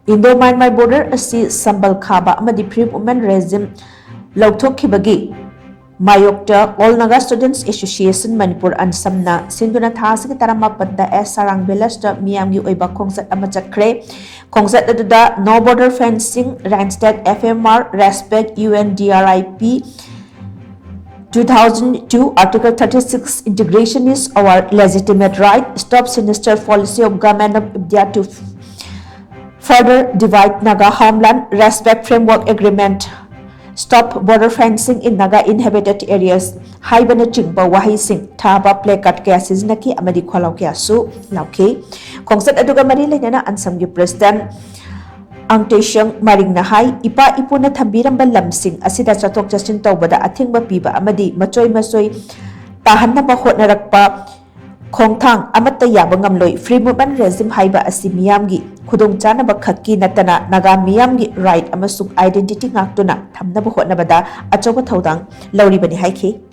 Indo-Myanmar border asi SHAMBAL KHABA AMADI free movement regime LOUTHOKHIBAGI MAYOK All NAGA Students Association Manipur Ansam na Shinduna Asigi Taramapanda Sarang village da Meeyam Oiba Khongchat Chatkhre Khongchat aduda no border fencing Randstad FMR respect UNDRIP 2002 Article 36 integration is our legitimate right. Stop sinister policy of government of India to further divide Naga homeland. Respect framework agreement. Stop border fencing in Naga inhabited areas. Haibana chingba wahi sing thaba placard kaya siznaki amadi kholaw kaya su lauke. Khongchat aduga mari lainana Ansam gi president Angteshang Maring Nahai, Ipa Ipuna Tambiramba Lamsing, Asida Chatok Justin Taubada, Athingba Piba, Amadi, Machoy Masoy, Tahanaba Hotnarakpa, Khongthang, Amata Yabangam Loy, Free Movement Regime Haiba Asi Meeyamgi, Kudung Chanaba Khaki Natana, Naga Meeyamgi right, Amasuk identity Ngaktuna, Tamnaba Hotnabada, Achoba Taudang, Lauri Bani Haiki.